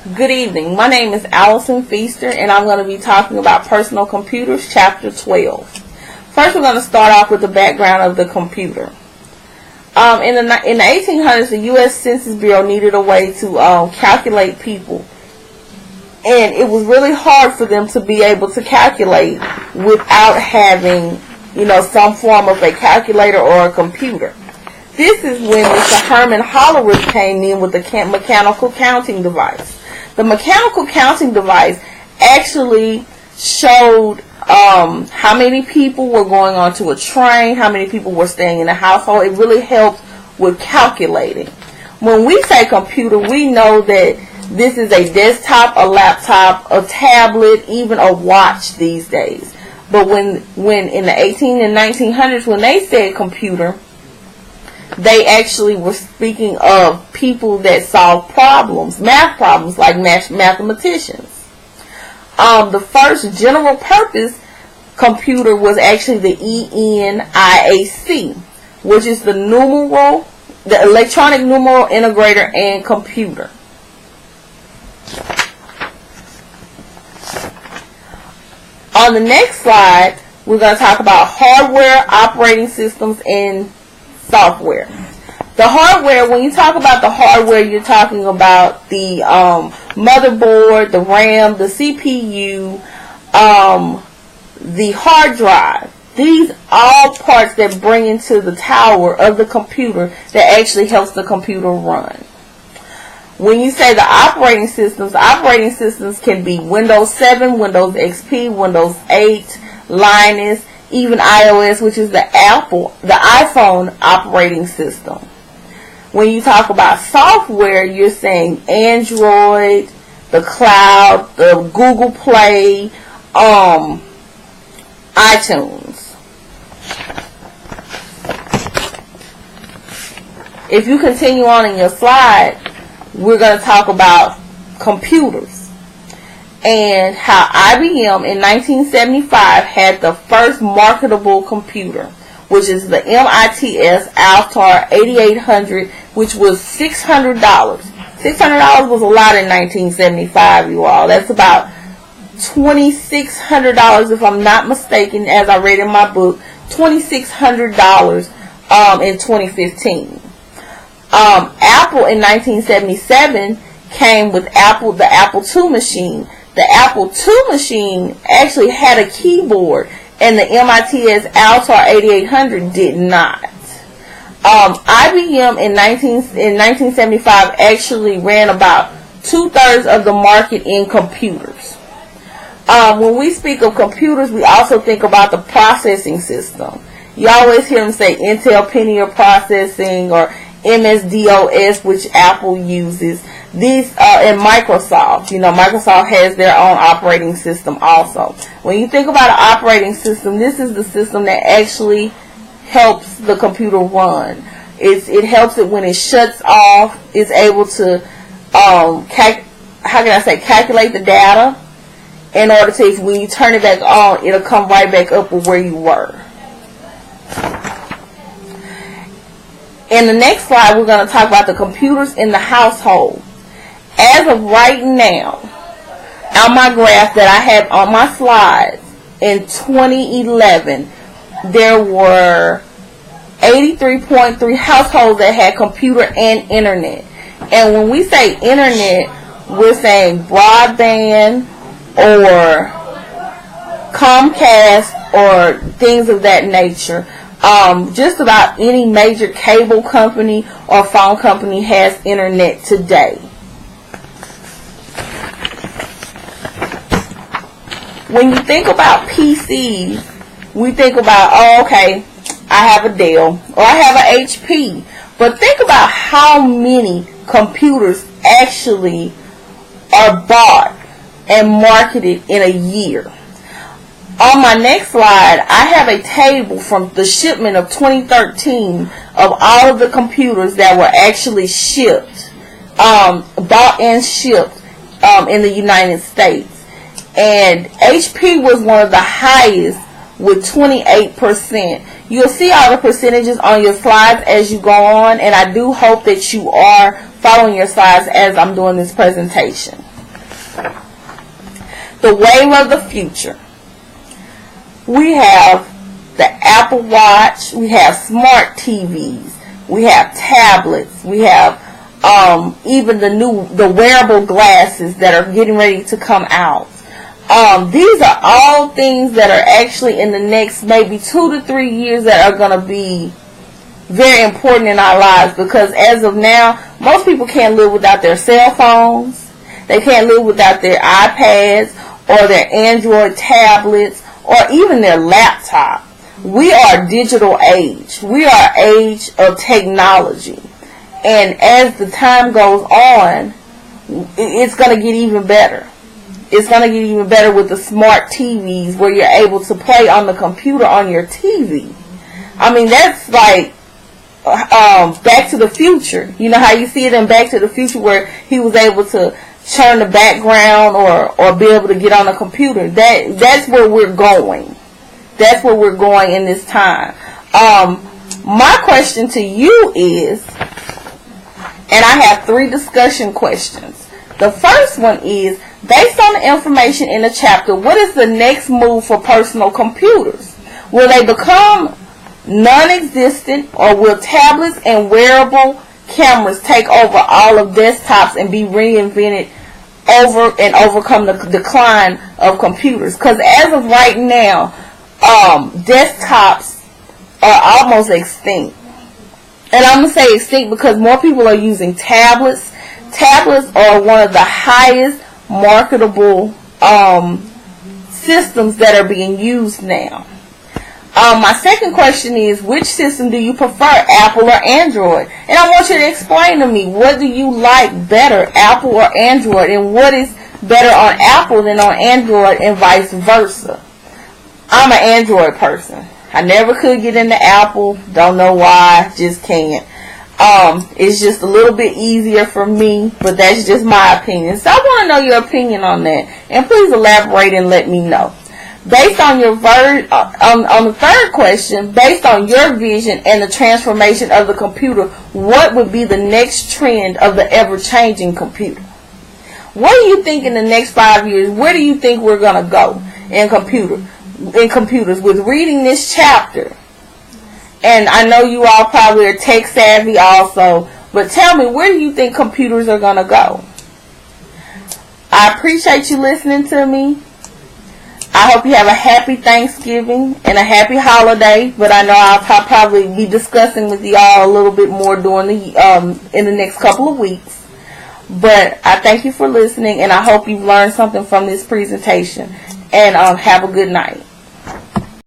Good evening. My name is Allison Feaster, and I'm going to be talking about personal computers, Chapter 12. First, we're going to start off with the background of the computer. In the 1800s, the U.S. Census Bureau needed a way to calculate people, and it was really hard for them to be able to calculate without having, some form of a calculator or a computer. This is when Mr. Herman Hollerith came in with the mechanical counting device. The mechanical counting device actually showed how many people were going onto a train, how many people were staying in a household. It really helped with calculating. When we say computer, we know that this is a desktop, a laptop, a tablet, even a watch these days. But when in the 18 and 1900s, when they said computer, they actually were speaking of people that solve problems, math problems, like mathematicians. The first general purpose computer was actually the ENIAC, which is the electronic numeral integrator and computer. On the next slide, we're going to talk about hardware, operating systems, and software. The hardware, when you talk about the hardware, you're talking about the motherboard, the RAM, the CPU, the hard drive. These are parts that bring into the tower of the computer that actually helps the computer run. When you say the operating systems can be Windows 7, Windows XP, Windows 8, Linux, even iOS, which is the iPhone operating system. When you talk about software, you're saying Android, the cloud, the Google Play, iTunes. If you continue on in your slide, we're going to talk about computers and how IBM in 1975 had the first marketable computer, which is the MITS Altair 8800, which was $600. $600 was a lot in 1975, you all. That's about $2,600, if I'm not mistaken, as I read in my book, $2,600 in 2015. Apple in 1977 came with the Apple II machine. The Apple II machine actually had a keyboard, and the MITS Altair 8800 did not. IBM in 1975 actually ran about 2/3 of the market in computers. When we speak of computers, we also think about the processing system. You always hear them say Intel Pentium processing or MS-DOS, which Apple uses. These and Microsoft. Microsoft has their own operating system also. When you think about an operating system, this is the system that actually helps the computer run. It helps it when it shuts off. It's able to calculate the data in order to, when you turn it back on, it'll come right back up with where you were. In the next slide, we're going to talk about the computers in the household. As of right now, on my graph that I had on my slides, in 2011, there were 83.3 households that had computer and internet. And when we say internet, we're saying broadband or Comcast or things of that nature. Just about any major cable company or phone company has internet today. When you think about PCs, we think about, oh, okay, I have a Dell or I have an HP. But think about how many computers actually are bought and marketed in a year. On my next slide, I have a table from the shipment of 2013 of all of the computers that were actually shipped, bought and shipped in the United States. And HP was one of the highest with 28%. You'll see all the percentages on your slides as you go on, and I do hope that you are following your slides as I'm doing this presentation. The wave of the future. We have the Apple Watch. We have smart TVs. We have tablets. We have even the wearable glasses that are getting ready to come out. These are all things that are actually in the next maybe 2 to 3 years that are going to be very important in our lives, because as of now, most people can't live without their cell phones. They can't live without their iPads or their Android tablets or even their laptop. We are digital age. We are age of technology. And as the time goes on, it's going to get even better. It's going to get even better with the smart TVs where you're able to play on the computer on your TV. I mean, that's like Back to the Future. You know how you see it in Back to the Future where he was able to turn the background or be able to get on a computer. That's where we're going. That's where we're going in this time. My question to you is, and I have 3 discussion questions. The first one is, based on the information in the chapter, what is the next move for personal computers? Will they become non-existent, or will tablets and wearable cameras take over all of desktops and be reinvented over and overcome the decline of computers? Because as of right now, desktops are almost extinct. And I'm going to say extinct because more people are using tablets. Tablets are one of the highest marketable systems that are being used now. My second question is, which system do you prefer, Apple or Android? And I want you to explain to me, what do you like better, Apple or Android? And what is better on Apple than on Android, and vice versa? I'm an Android person. I never could get into Apple. Don't know why. Just can't. It's just a little bit easier for me, but that's just my opinion. So I want to know your opinion on that, and please elaborate and let me know. Based on your on the third question, based on your vision and the transformation of the computer, what would be the next trend of the ever-changing computer? What do you think in the next 5 years? Where do you think we're gonna go in computers with reading this chapter? And I know you all probably are tech savvy also, but tell me, where do you think computers are gonna go? I appreciate you listening to me. I hope you have a happy Thanksgiving and a happy holiday, but I know I'll probably be discussing with y'all a little bit more during the in the next couple of weeks. But I thank you for listening, and I hope you've learned something from this presentation. And have a good night.